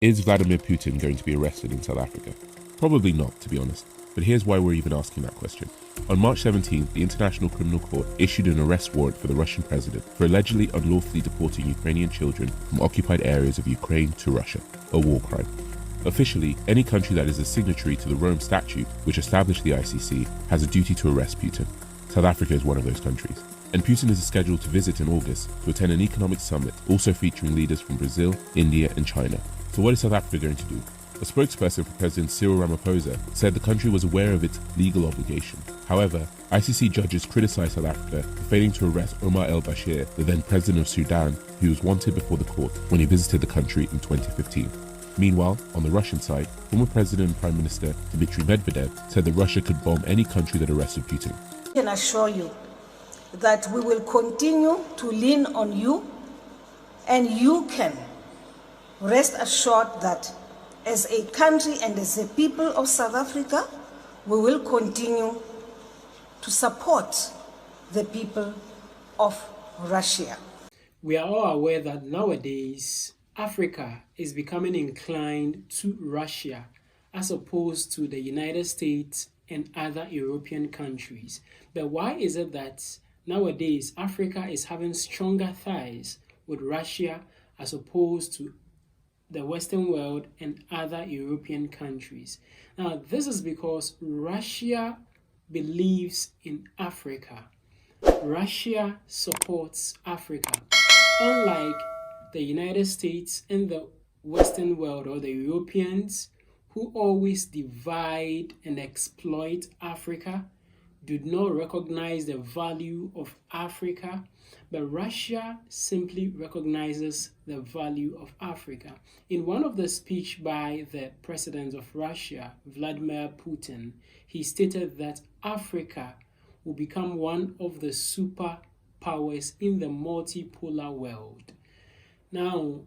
Is Vladimir Putin going to be arrested in South Africa? Probably not, to be honest. But here's why we're even asking that question. On March 17th, the International Criminal Court issued an arrest warrant for the Russian president for allegedly unlawfully deporting Ukrainian children from occupied areas of Ukraine to Russia, a war crime. Officially, any country that is a signatory to the Rome Statute, which established the ICC, has a duty to arrest Putin. South Africa is one of those countries. And Putin is scheduled to visit in August to attend an economic summit, also featuring leaders from Brazil, India and China. So what is South Africa going to do? A spokesperson for President Cyril Ramaphosa said the country was aware of its legal obligation. However, ICC judges criticized South Africa for failing to arrest Omar el-Bashir, the then president of Sudan, who was wanted before the court when he visited the country in 2015. Meanwhile, on the Russian side, former President and Prime Minister Dmitry Medvedev said that Russia could bomb any country that arrested Putin. I can assure you that we will continue to lean on you, and you can rest assured that as a country and as a people of South Africa, we will continue to support the people of Russia. We are all aware that nowadays Africa is becoming inclined to Russia as opposed to the United States and other European countries. But why is it that nowadays Africa is having stronger ties with Russia as opposed to the Western world and other European countries? Now, this is because Russia believes in Africa. Russia supports Africa. Unlike the United States and the Western world or the Europeans, who always divide and exploit Africa, do not recognize the value of Africa, but Russia simply recognizes the value of Africa. In one of the speech by the president of Russia, Vladimir Putin, he stated that Africa will become one of the superpowers in the multipolar world. Now,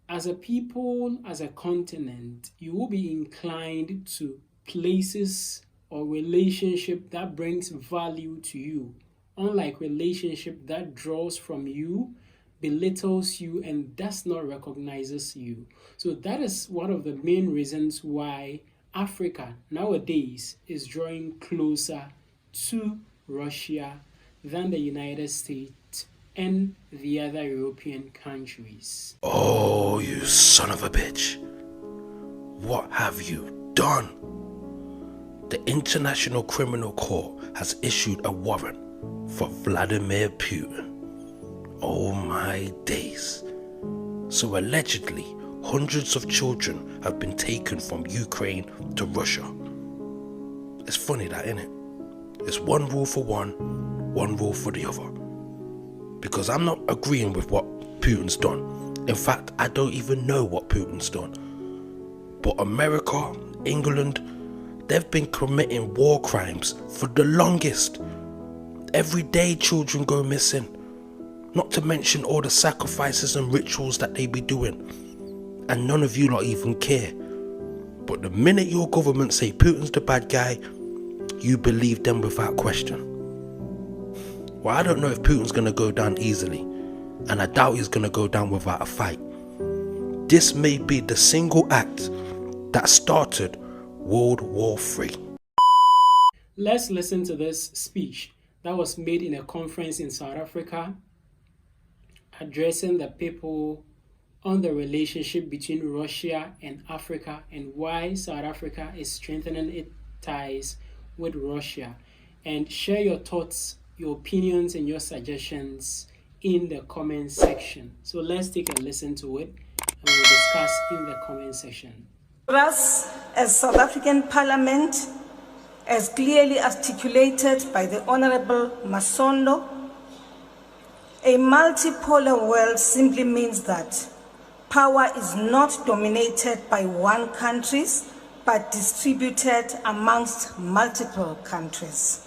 as a people, as a continent, you will be inclined to places or relationship that brings value to you, unlike relationship that draws from you, belittles you, and does not recognizes you. So that is one of the main reasons why Africa nowadays is drawing closer to Russia than the United States and the other European countries. Oh, you son of a bitch. What have you done? The International Criminal Court has issued a warrant for Vladimir Putin. Oh my days. So allegedly, hundreds of children have been taken from Ukraine to Russia. It's funny that, isn't it? It's one rule for one rule for the other. Because I'm not agreeing with what Putin's done. In fact, I don't even know what Putin's done. But America, England, they've been committing war crimes for the longest. Every day children go missing. Not to mention all the sacrifices and rituals that they be doing. And none of you lot even care. But the minute your government say Putin's the bad guy, you believe them without question. Well, I don't know if Putin's going to go down easily. And I doubt he's going to go down without a fight. This may be the single act that started World War III. Let's listen to this speech that was made in a conference in South Africa, addressing the people on the relationship between Russia and Africa and why South Africa is strengthening its ties with Russia. And share your thoughts, your opinions and your suggestions in the comment section. So let's take a listen to it and we'll discuss in the comment section. For us, as South African Parliament, as clearly articulated by the Honorable Masondo, a multipolar world simply means that power is not dominated by one country, but distributed amongst multiple countries.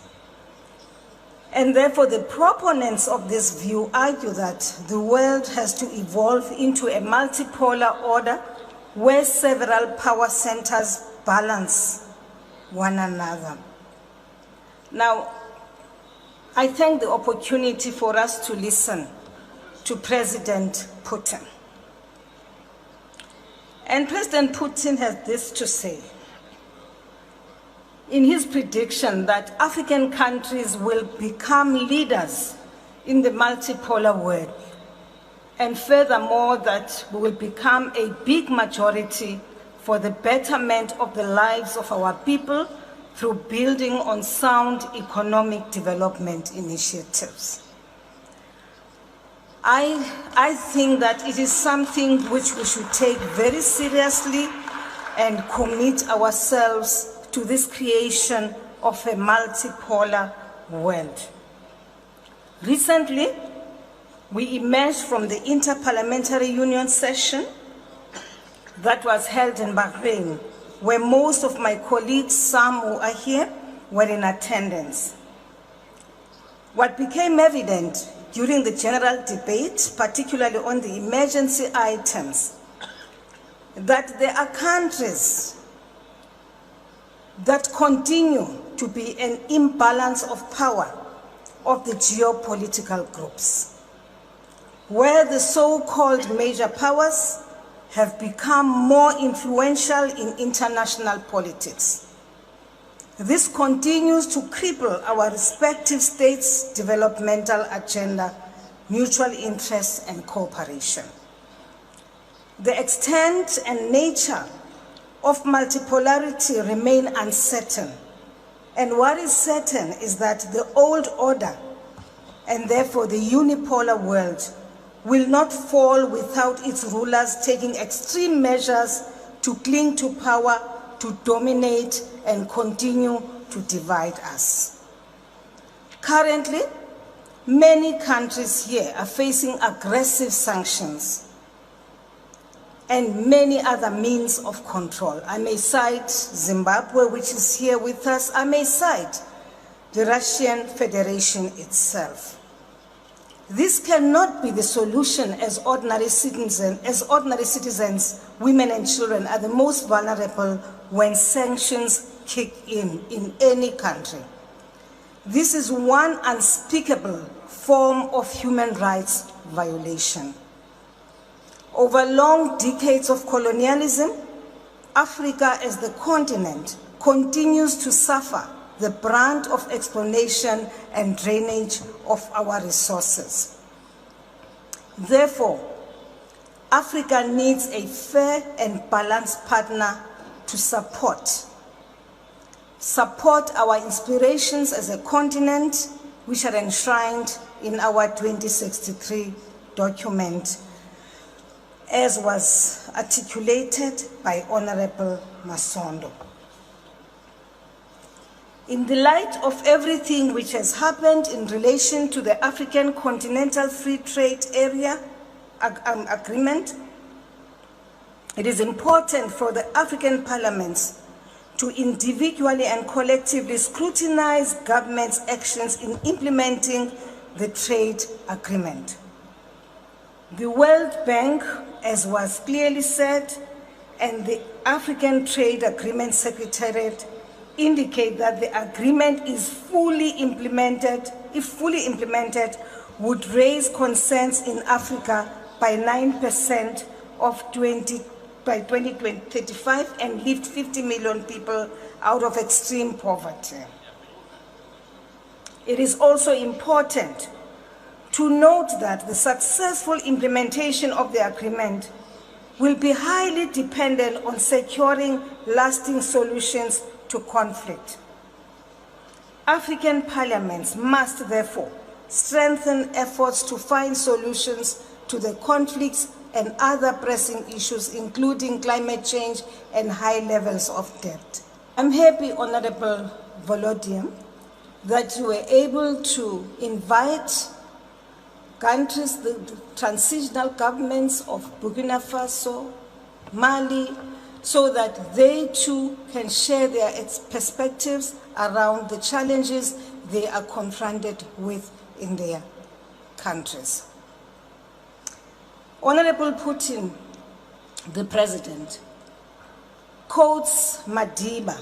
And therefore, the proponents of this view argue that the world has to evolve into a multipolar order where several power centers balance one another. Now, I thank the opportunity for us to listen to President Putin. And President Putin has this to say in his prediction that African countries will become leaders in the multipolar world, and furthermore that we will become a big majority for the betterment of the lives of our people through building on sound economic development initiatives. I think that it is something which we should take very seriously and commit ourselves to this creation of a multipolar world. Recently, we emerged from the Inter-Parliamentary Union session that was held in Bahrain, where most of my colleagues, some who are here, were in attendance. What became evident during the general debate, particularly on the emergency items, that there are countries that continue to be an imbalance of power of the geopolitical groups, where the so-called major powers have become more influential in international politics. This continues to cripple our respective states' developmental agenda, mutual interest, and cooperation. The extent and nature of multipolarity remain uncertain. And what is certain is that the old order, and therefore the unipolar world, will not fall without its rulers taking extreme measures to cling to power, to dominate, and continue to divide us. Currently, many countries here are facing aggressive sanctions and many other means of control. I may cite Zimbabwe, which is here with us. I may cite the Russian Federation itself. This cannot be the solution as ordinary citizens, women and children are the most vulnerable when sanctions kick in any country. This is one unspeakable form of human rights violation. Over long decades of colonialism, Africa as the continent continues to suffer the brunt of exploitation and drainage of our resources. Therefore, Africa needs a fair and balanced partner to support our inspirations as a continent, which are enshrined in our 2063 document, as was articulated by Honorable Masondo. In the light of everything which has happened in relation to the African Continental Free Trade Area Agreement, it is important for the African parliaments to individually and collectively scrutinize government's actions in implementing the trade agreement. The World Bank, as was clearly said, and the African Trade Agreement Secretariat indicate that the agreement is fully implemented, if fully implemented, would raise concerns in Africa by 9% by 2035 and lift 50 million people out of extreme poverty. It is also important to note that the successful implementation of the agreement will be highly dependent on securing lasting solutions to conflict. African parliaments must therefore strengthen efforts to find solutions to the conflicts and other pressing issues, including climate change and high levels of debt. I'm happy, Honorable Volodin, that you were able to invite countries, the transitional governments of Burkina Faso, Mali, so that they too can share their perspectives around the challenges they are confronted with in their countries. Honorable Putin, the President, quotes Madiba,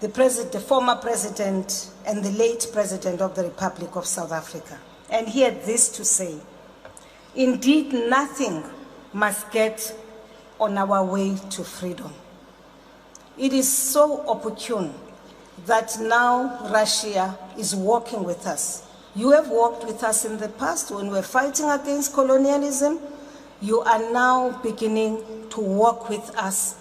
the former President and the late President of the Republic of South Africa. And he had this to say: indeed, nothing must get on our way to freedom. It is so opportune that now Russia is working with us. You have worked with us in the past when we were fighting against colonialism. You are now beginning to work with us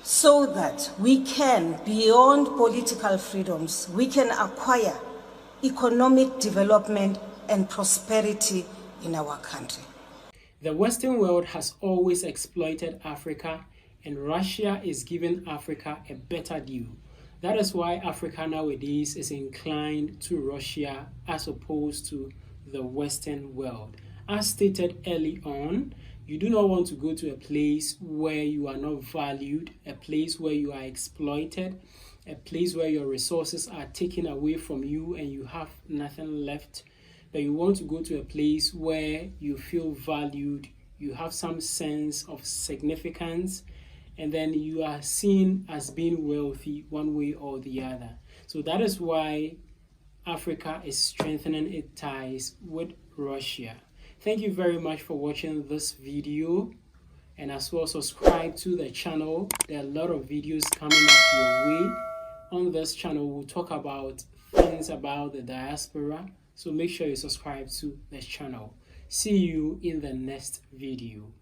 so that we can, beyond political freedoms, we can acquire economic development and prosperity in our country. The Western world has always exploited Africa, and Russia is giving Africa a better deal. That is why Africa nowadays is inclined to Russia as opposed to the Western world. As stated early on, you do not want to go to a place where you are not valued, a place where you are exploited, a place where your resources are taken away from you and you have nothing left. But you want to go to a place where you feel valued, you have some sense of significance, and then you are seen as being wealthy one way or the other. So that is why Africa is strengthening its ties with Russia. Thank you very much for watching this video, and as well subscribe to the channel. There are a lot of videos coming up your way. On this channel, we'll talk about things about the diaspora, so make sure you subscribe to this channel. See you in the next video.